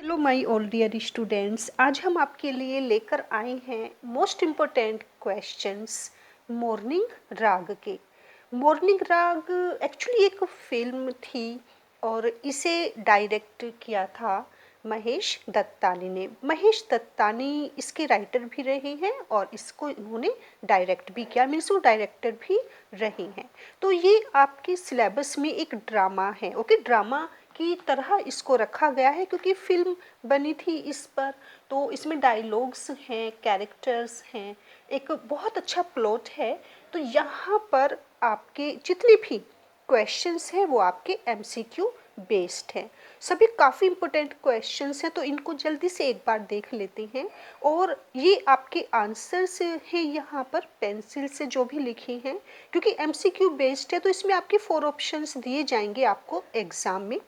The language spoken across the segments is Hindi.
Hello my all dear students, आज हम आपके लिए लेकर आए हैं मोस्ट इम्पोर्टेंट क्वेश्चंस मॉर्निंग राग के। मॉर्निंग राग एक्चुअली एक फिल्म थी और इसे डायरेक्ट किया था महेश दत्तानी ने। महेश दत्तानी इसके राइटर भी रहे हैं और इसको इन्होंने डायरेक्ट भी किया, मीन्स वो डायरेक्टर भी रहे हैं। तो ये आपके सिलेबस में एक ड्रामा है, ओके, ड्रामा की तरह इसको रखा गया है क्योंकि फिल्म बनी थी इस पर। तो इसमें डायलॉग्स हैं, कैरेक्टर्स हैं, एक बहुत अच्छा प्लॉट है। तो यहाँ पर आपके जितने भी क्वेश्चंस हैं वो आपके एमसीक्यू बेस्ड हैं। सभी काफ़ी इंपॉर्टेंट क्वेश्चंस हैं, तो इनको जल्दी से एक बार देख लेते हैं। और ये आपके आंसर्स हैं यहाँ पर पेंसिल से जो भी लिखे हैं, क्योंकि एमसीक्यू बेस्ड है तो इसमें आपके 4 ऑप्शंस दिए जाएंगे आपको एग्जाम में।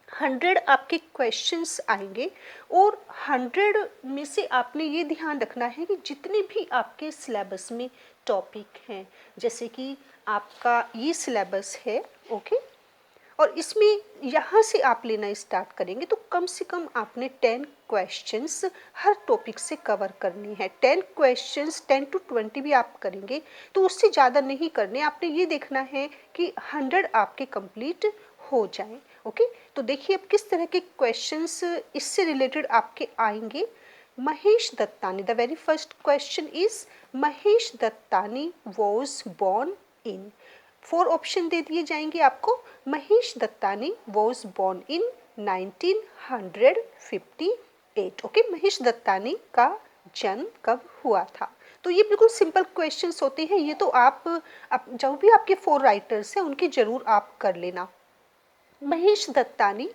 100 आपके क्वेश्चंस आएंगे और 100 में से आपने ये ध्यान रखना है कि जितने भी आपके सिलेबस में टॉपिक हैं, जैसे कि आपका ये सिलेबस है, ओके, और इसमें यहाँ से आप लेना स्टार्ट करेंगे तो कम से कम आपने 10 क्वेश्चंस हर टॉपिक से कवर करनी है। 10 क्वेश्चंस 10 to 20 भी आप करेंगे तो उससे ज़्यादा नहीं करने, आपने ये देखना है कि 100 आपके कंप्लीट हो जाएं। ओके, तो देखिए अब किस तरह के क्वेश्चंस इससे रिलेटेड आपके आएंगे। Mahesh Dattani, the very first question is Mahesh Dattani was born in. 4 option दे दिए जाएंगे आपको। Mahesh Dattani was born in 1958। Okay, Mahesh Dattani का जन्म कब हुआ था। तो ये बिल्कुल सिंपल क्वेश्चंस होते हैं, ये तो आप जो भी आपके 4 राइटर्स हैं उनकी जरूर आप कर लेना। Mahesh Dattani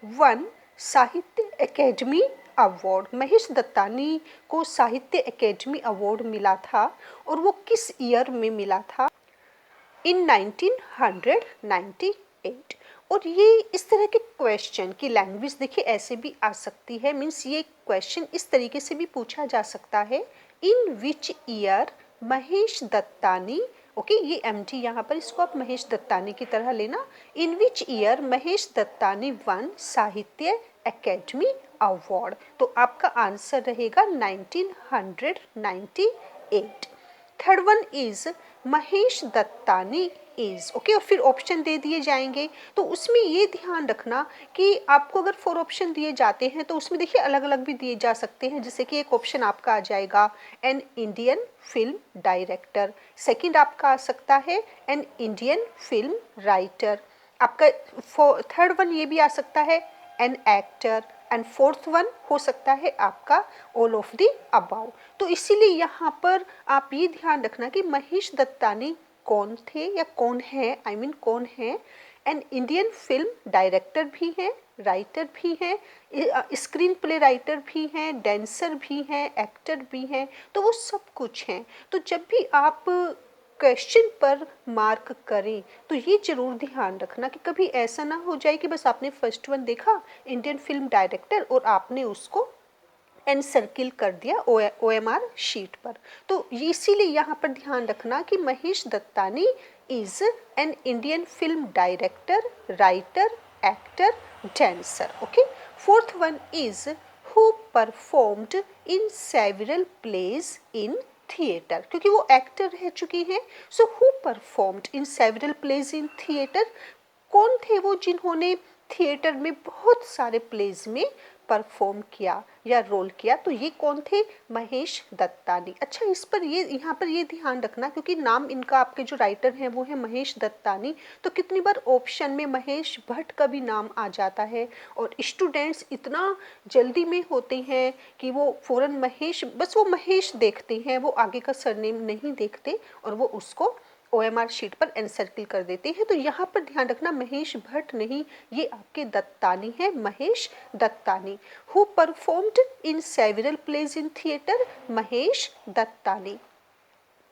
won Sahitya Akademi award. महेश दत्तानी को साहित्य एकेडमी अवार्ड मिला था और वो किस ईयर में मिला था? इन 1998। और ये इस तरह के क्वेश्चन की लैंग्वेज देखिए ऐसे भी आ सकती है, मीन्स ये क्वेश्चन इस तरीके से भी पूछा जा सकता है। In which year Mahesh Dattani, okay, ये एमटी यहाँ पर इसको आप महेश दत्तानी की तरह लेना। In which year Mahesh Dattani won Sahitya Akademi award. तो आपका आंसर रहेगा 1998। Third one is Mahesh Dattani is, okay, और फिर ऑप्शन दे दिए जाएंगे। तो उसमें ये ध्यान रखना कि आपको अगर 4 ऑप्शन दिए जाते हैं तो उसमें देखिए अलग अलग भी दिए जा सकते हैं। जैसे कि एक ऑप्शन आपका आ जाएगा N Indian film director, second आपका आ सकता है एन इंडियन फिल्म राइटर, आपका थर्ड वन ये भी आ सकता है an actor, and fourth one हो सकता है आपका ऑल ऑफ द अबाउ। तो इसीलिए यहाँ पर आप ये ध्यान रखना कि महेश दत्तानी कौन थे या कौन है, आई मीन कौन है। एंड इंडियन फिल्म डायरेक्टर भी हैं, राइटर भी हैं, स्क्रीन प्ले राइटर भी हैं, डांसर भी हैं, एक्टर भी हैं, तो वो सब कुछ हैं। तो जब भी आप क्वेश्चन पर मार्क करें तो ये जरूर ध्यान रखना कि कभी ऐसा ना हो जाए कि बस आपने फर्स्ट वन देखा इंडियन फिल्म डायरेक्टर और आपने उसको एन सर्किल कर दिया ओएमआर शीट पर। तो इसीलिए यहाँ पर ध्यान रखना कि Mahesh Dattani is an Indian film director, writer, actor, dancer. Okay, fourth one is who performed in several plays in theatre, क्योंकि वो एक्टर रह चुकी हैं। So who performed in several plays in theatre, कौन थे वो जिन्होंने थिएटर में बहुत सारे प्लेज में परफॉर्म किया या रोल किया? तो ये कौन थे? महेश दत्तानी। अच्छा, इस पर ये यहाँ पर ये ध्यान रखना क्योंकि नाम इनका, आपके जो राइटर हैं वो है महेश दत्तानी, तो कितनी बार ऑप्शन में महेश भट्ट का भी नाम आ जाता है और स्टूडेंट्स इतना जल्दी में होते हैं कि वो फौरन महेश, बस वो महेश देखते हैं, वो आगे का सरनेम नहीं देखते और वो उसको ओएमआर शीट पर एनसर्किल कर देते हैं। तो यहाँ पर ध्यान रखना महेश भट्ट नहीं, ये आपके दत्तानी है, Mahesh Dattani. Who performed in several plays in theatre? Mahesh Dattani.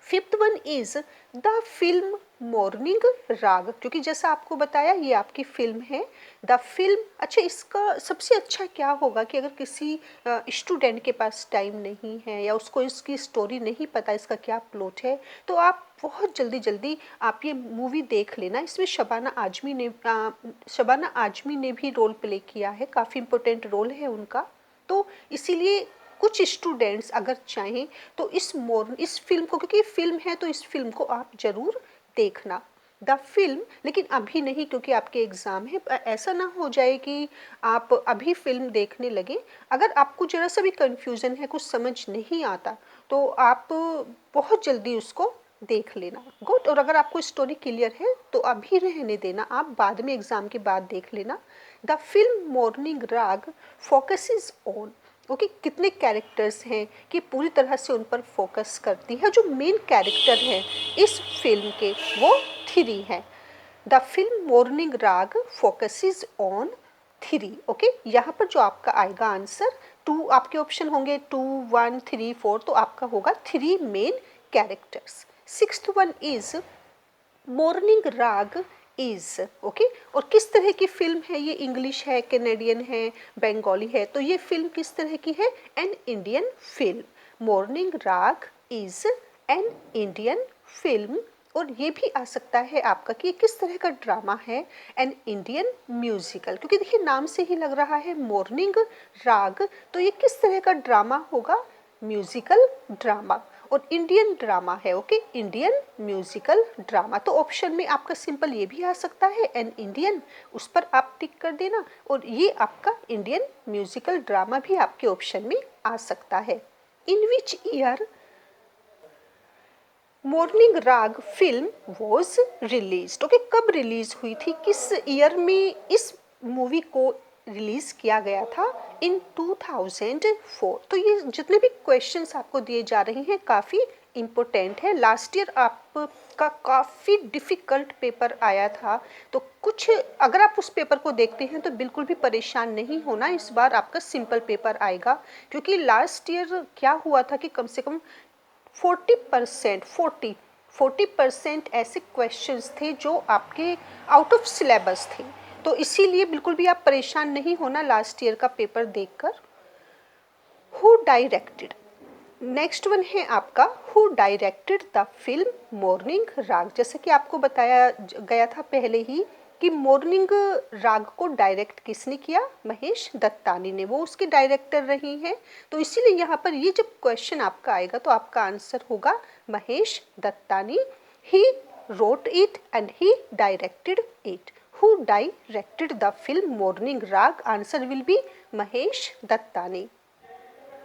Fifth one is the film Morning Raga, क्योंकि जैसा आपको बताया ये आपकी फिल्म है द फिल्म। अच्छा, इसका सबसे अच्छा क्या होगा कि अगर किसी स्टूडेंट के पास टाइम नहीं है या उसको इसकी स्टोरी नहीं पता इसका क्या प्लॉट है, तो आप बहुत जल्दी जल्दी आप ये मूवी देख लेना। इसमें शबाना आजमी ने भी रोल प्ले किया है, काफ़ी इम्पोर्टेंट रोल है उनका। तो इसीलिए कुछ स्टूडेंट्स अगर चाहें तो इस फिल्म को, क्योंकि फिल्म है तो इस फिल्म को आप जरूर देखना द फिल्म, लेकिन अभी नहीं क्योंकि आपके एग्ज़ाम है। ऐसा ना हो जाए कि आप अभी फिल्म देखने लगे। अगर आपको ज़रा सा भी कन्फ्यूज़न है, कुछ समझ नहीं आता, तो आप बहुत जल्दी उसको देख लेना। गुड। और अगर आपको स्टोरी क्लियर है तो अभी रहने देना, आप बाद में एग्ज़ाम के बाद देख लेना। द फिल्म मॉर्निंग राग फोकसेस ऑन, ओके, कितने कैरेक्टर्स हैं कि पूरी तरह से उन पर फोकस करती है। जो मेन कैरेक्टर है इस फिल्म के वो 3 हैं। द फिल्म मॉर्निंग राग फोकसेस ऑन 3, ओके। यहाँ पर जो आपका आएगा आंसर, 2 आपके ऑप्शन होंगे, 2, 1, 3, 4, तो आपका होगा 3 main characters. 6th one is morning राग इज, ओके। और किस तरह की फिल्म है ये? इंग्लिश है, कैनेडियन है, बंगाली है। तो ये फिल्म किस तरह की है? N Indian film. मॉर्निंग राग इज एन इंडियन फिल्म। और ये भी आ सकता है आपका कि ये किस तरह का ड्रामा है? एन इंडियन म्यूजिकल, क्योंकि देखिए नाम से ही लग रहा है मॉर्निंग राग, तो ये किस तरह का ड्रामा होगा? Musical drama. और इंडियन ड्रामा है, ओके, इंडियन म्यूजिकल ड्रामा। तो ऑप्शन में आपका सिंपल ये भी आ सकता है एन इंडियन, उस पर आप टिक कर देना। और ये आपका इंडियन म्यूजिकल ड्रामा भी आपके ऑप्शन में आ सकता है। इन विच ईयर मॉर्निंग राग फिल्म वॉज रिलीज, ओके, कब रिलीज हुई थी, किस ईयर में इस मूवी को रिलीज किया गया था? इन 2004। तो ये जितने भी क्वेश्चंस आपको दिए जा रहे हैं काफ़ी इम्पोर्टेंट है। लास्ट ईयर आपका काफ़ी डिफ़िकल्ट पेपर आया था, तो कुछ अगर आप उस पेपर को देखते हैं तो बिल्कुल भी परेशान नहीं होना, इस बार आपका सिंपल पेपर आएगा। क्योंकि लास्ट ईयर क्या हुआ था कि कम से कम 40% ऐसे क्वेश्चंस थे जो आपके आउट ऑफ सिलेबस थे। तो इसीलिए बिल्कुल भी आप परेशान नहीं होना लास्ट ईयर का पेपर देखकर। हु डायरेक्टेड, नेक्स्ट वन है आपका who directed the film Morning राग। जैसे कि आपको बताया गया था पहले ही कि मॉर्निंग राग को डायरेक्ट किसने किया? महेश दत्तानी ने, वो उसके डायरेक्टर रही हैं। तो इसीलिए यहाँ पर ये जब क्वेश्चन आपका आएगा तो आपका आंसर होगा महेश दत्तानी। ही wrote it and he directed it. Who directed the film Morning Rag? Answer will be Mahesh Dattani.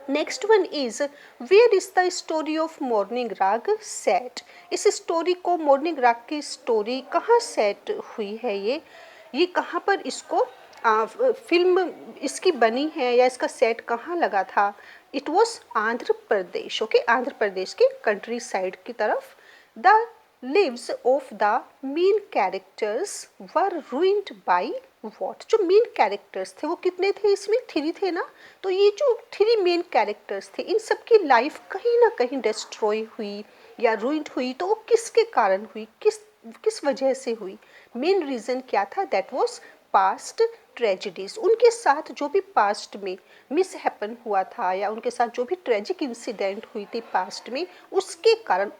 Next one is where is the story of Morning Raga set. इस स्टोरी को, मॉर्निंग राग की स्टोरी कहाँ सेट हुई है? ये कहाँ पर इसको फिल्म इसकी बनी है या इसका सेट कहाँ लगा था? It was Andhra Pradesh, okay, Andhra Pradesh के कंट्री साइड की तरफ। The lives of the main characters were ruined by what. जो मेन कैरेक्टर्स थे वो कितने थे? इसमें 3 थे ना। तो ये जो 3 मेन कैरेक्टर्स थे इन सबकी लाइफ कहीं ना कहीं डिस्ट्रॉय हुई या रूइंड हुई। तो वो किसके कारण हुई, किस वजह से हुई? मेन रीज़न क्या था? That was past tragedies. उनके साथ जो भी पास्ट में मिस हैपन हुआ था या उनके साथ जो भी ट्रेजिक इंसिडेंट हुई थी पास्ट में, उसके कारण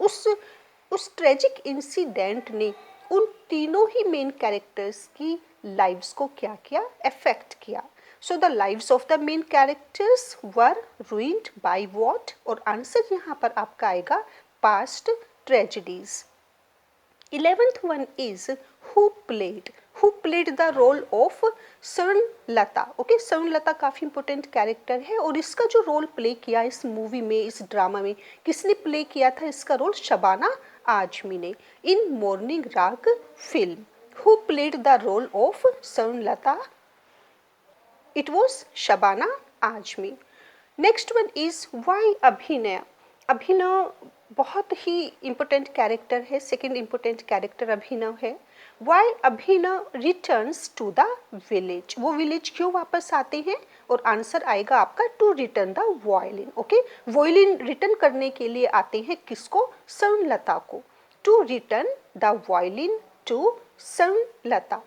उस ट्रेजिक इंसिडेंट ने उन तीनों ही मेन कैरेक्टर्स की लाइव्स को क्या किया? अफेक्ट किया। So the lives of the main characters were ruined by what? और आंसर यहाँ पर आपका आएगा past tragedies. 11th one is who played the role of Swarnalata, okay. Swarnalata काफी इंपॉर्टेंट कैरेक्टर है और इसका जो रोल प्ले किया इस मूवी में, इस ड्रामा में, किसने प्ले किया था इसका रोल? शबाना आजमी ने। इन मॉर्निंग राग film who played the role of Swarnlata? It was Shabana Azmi. Next one is why Abhinay. Abhinav बहुत ही इम्पोर्टेंट कैरेक्टर है, सेकंड इम्पोर्टेंट कैरेक्टर अभिनव है। Why Abhinav returns to the village, वो विलेज क्यों वापस आते हैं? और आंसर आएगा आपका to return the violin, okay. Violin return करने के लिए आते हैं किसको? स्वर्णलता को। To return the violin to Swarnalata?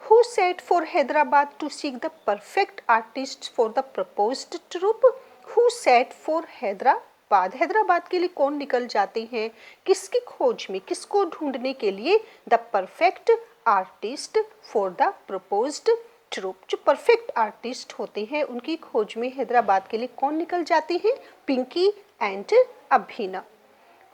Who set for Hyderabad to seek the perfect artists for the proposed troupe? Who set for Hyderabad? Hyderabad के लिए कौन निकल जाते हैं? किसकी खोज में, किसको ढूंढने के लिए? The perfect artist for the proposed troupe. जो परफेक्ट आर्टिस्ट होते हैं उनकी खोज में हैदराबाद के लिए कौन निकल जाते हैं? Pinky and Abhinav.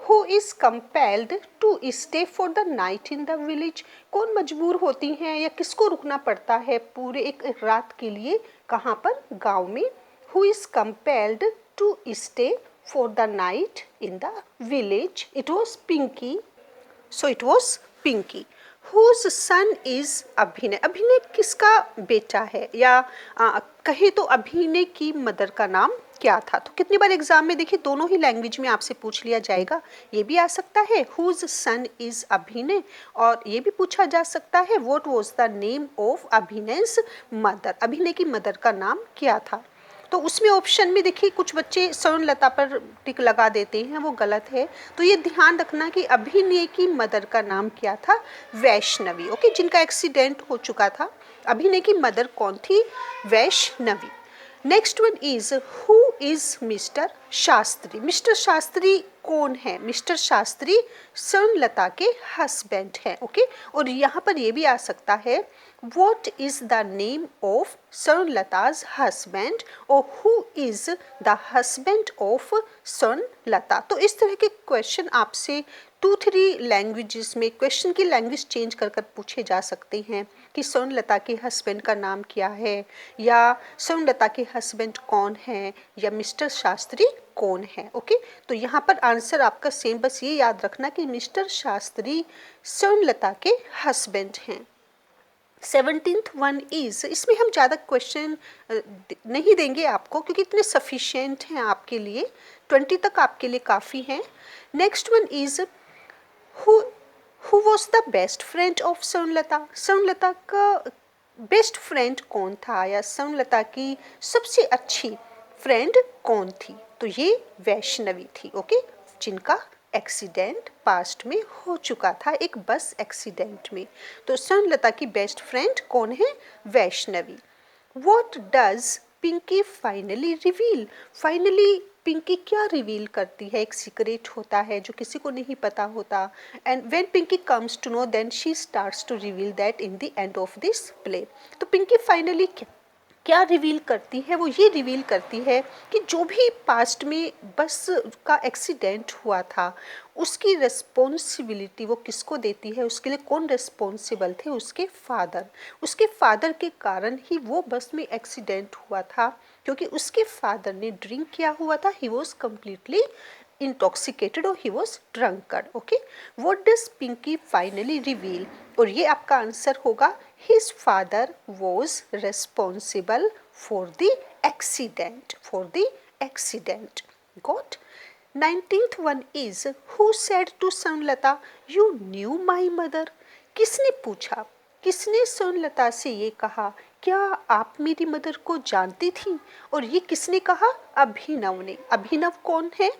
Who is compelled to stay for the night in the village? कौन मजबूर होती हैं या किसको रुकना पड़ता है पूरे एक रात के लिए कहाँ पर? गांव में। Who is compelled to stay for the night in the village? It was Pinky. So it was Pinky. Whose son is अभिनय? अभिनय किसका बेटा है या कहे तो अभिनय की मदर का नाम क्या था? तो कितनी बार एग्जाम में देखिए दोनों ही लैंग्वेज में आपसे पूछ लिया जाएगा। ये भी आ सकता है हुज सन इज अभिनय, और ये भी पूछा जा सकता है what was the name of Abhinay's mother? Abhinay की मदर का नाम क्या था? तो उसमें ऑप्शन में देखिए कुछ बच्चे स्वर्णलता पर टिक लगा देते हैं, वो गलत है। तो ये ध्यान रखना कि अभिनय की मदर का नाम क्या था? वैष्णवी। ओके, जिनका एक्सीडेंट हो चुका था। अभिनय की मदर कौन थी? Vaishnavi. Next one is who is mister Shastri? Mister Shastri कौन है? मिस्टर शास्त्री स्वर्णलता के हस्बैंड हैं। ओके, और यहाँ पर ये भी आ सकता है what is the name of स्वर्णलता's husband और who is the husband of Swarnlata? तो इस तरह के क्वेश्चन आपसे 2-3 लैंग्वेजेस में क्वेश्चन की लैंग्वेज चेंज कर कर पूछे जा सकते हैं कि स्वर्णलता के हस्बैंड का नाम क्या है, या स्वर्णलता के हस्बैंड कौन है, या मिस्टर शास्त्री कौन है। ओके, तो यहाँ पर आंसर आपका सेम, बस ये याद रखना कि मिस्टर शास्त्री स्वर्णलता के हस्बैंड हैं। 17th वन इज, इसमें हम ज़्यादा क्वेश्चन नहीं देंगे आपको क्योंकि इतने सफिशिएंट हैं आपके लिए, 20 तक आपके लिए काफ़ी हैं। Next one is who was the best friend of Swarnlata? Swarnlata का बेस्ट फ्रेंड कौन था, या स्वर्णलता की सबसे अच्छी फ्रेंड कौन थी? तो ये वैष्णवी थी। ओके, जिनका एक्सीडेंट पास्ट में हो चुका था, एक बस एक्सीडेंट में। तो स्वर्णलता की बेस्ट फ्रेंड कौन है? Vaishnavi. What does Pinky finally reveal? Finally Pinky क्या रिवील करती है? एक सीक्रेट होता है जो किसी को नहीं पता होता, and when Pinky comes to know then she starts to reveal that in the end of this play. तो पिंकी फाइनली क्या रिवील करती है? वो ये रिवील करती है कि जो भी पास्ट में बस का एक्सीडेंट हुआ था उसकी रिस्पॉन्सिबिलिटी वो किसको देती है, उसके लिए कौन रिस्पॉन्सिबल थे? उसके फादर। उसके फादर के कारण ही वो बस में एक्सीडेंट हुआ था, क्योंकि उसके फादर ने ड्रिंक किया हुआ था, he was completely intoxicated or he was drunkard. Okay, what does Pinky finally reveal? और ये आपका आंसर होगा his father was responsible for the accident. Got? 19th one is who said to Swarnlata you knew my mother? किसने पूछा, किसने स्वर्णलता से ये कहा क्या आप मेरी मदर को जानती थी? और ये किसने कहा? अभिनव ने। अभिनव कौन है?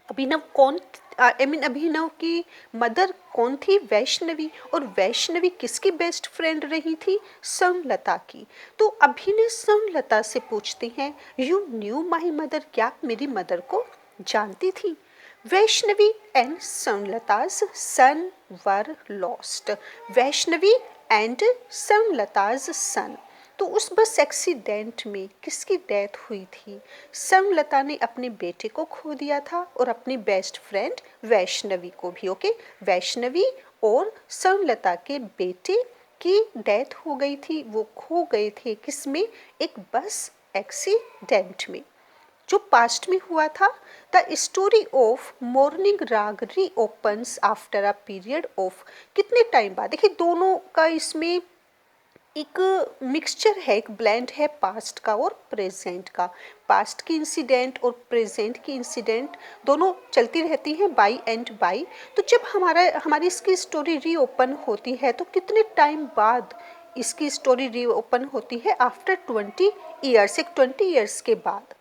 अभिनव कौन, अभिनव की मदर कौन थी? वैष्णवी। और वैष्णवी किसकी बेस्ट फ्रेंड रही थी? स्वर्णलता की। तो अभिनव स्वर्णलता से पूछते हैं यू न्यू माई मदर, क्या आप मेरी मदर को जानती थी? Vaishnavi and Swarnalata's son were lost. Vaishnavi and Swarnalata's son. तो उस बस एक्सीडेंट में किसकी डेथ हुई थी? स्वर्णलता ने अपने बेटे को खो दिया था और अपनी बेस्ट फ्रेंड वैष्णवी को भी। ओके, वैष्णवी और स्वर्णलता के बेटे की डेथ हो गई थी, वो खो गए थे किसमें? एक बस एक्सीडेंट में जो पास्ट में हुआ था। द स्टोरी ऑफ मॉर्निंग राग रीओपन्स आफ्टर अ पीरियड ऑफ, कितने टाइम बाद? देखिए दोनों का इसमें एक मिक्सचर है, एक ब्लेंड है पास्ट का और प्रेजेंट का। पास्ट की इंसिडेंट और प्रेजेंट की इंसिडेंट दोनों चलती रहती हैं बाई एंड बाई। तो जब हमारी इसकी स्टोरी रीओपन होती है तो कितने टाइम बाद इसकी स्टोरी रीओपन होती है? आफ्टर 20 ईयर्स, एक 20 ईयर्स के बाद।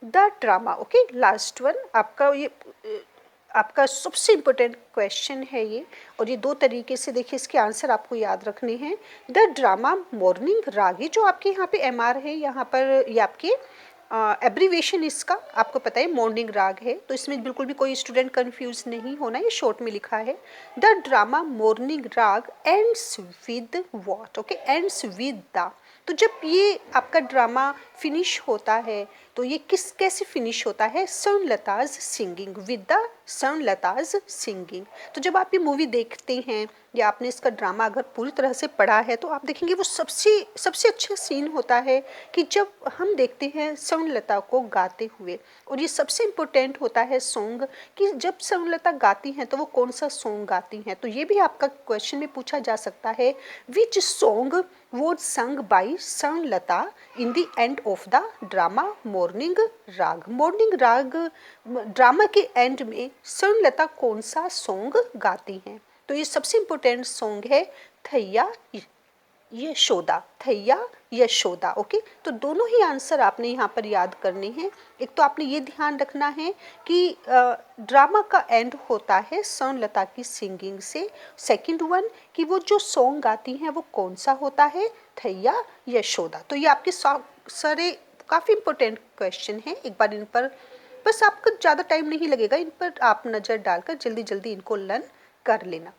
The drama. Okay, last one आपका ये आपका सबसे इम्पोर्टेंट क्वेश्चन है ये, और ये 2 तरीके से देखिए इसके आंसर आपको याद रखने हैं। द ड्रामा मॉर्निंग राग, ये जो आपके यहाँ पे MR है, यहाँ पर ये आपके एब्रीवेशन इसका आपको पता है मॉर्निंग राग है, तो इसमें बिल्कुल भी कोई स्टूडेंट कंफ्यूज नहीं होना, ये शॉर्ट में लिखा है। द ड्रामा मॉर्निंग राग ends with what, okay, ends with the. तो जब ये आपका ड्रामा फिनिश होता है तो ये कैसे फिनिश होता है, स्वर्णलताज सिंगिंग, विद द स्वर्णलताज सिंगिंग। तो जब आप ये मूवी देखते हैं या आपने इसका ड्रामा अगर पूरी तरह से पढ़ा है तो आप देखेंगे वो सबसे अच्छा सीन होता है कि जब हम देखते हैं स्वर्णलता को गाते हुए। और ये सबसे इम्पोर्टेंट होता है सॉन्ग कि जब स्वर्णलता गाती हैं तो वो कौन सा सॉन्ग गाती हैं। तो ये भी आपका क्वेश्चन में पूछा जा सकता है, विच सॉन्ग वॉज संग by Swarnlata in the end of the drama morning राग। मॉर्निंग राग ड्रामा के एंड में स्वर्णलता कौन सा सॉन्ग गाती हैं। तो ये सबसे इम्पोर्टेंट सॉन्ग है थैया यशोदा, थैया यशोदा। ओके, तो दोनों ही आंसर आपने यहाँ पर याद करने हैं। एक तो आपने ये ध्यान रखना है कि ड्रामा का एंड होता है स्वर्णलता की सिंगिंग से। सेकंड वन कि वो जो सॉन्ग गाती हैं वो कौन सा होता है, थैया यशोदा। तो ये आपके सारे काफ़ी इम्पोर्टेंट क्वेश्चन हैं। एक बार इन पर बस आपको ज़्यादा टाइम नहीं लगेगा, इन पर आप नज़र डालकर जल्दी जल्दी इनको लर्न कर लेना।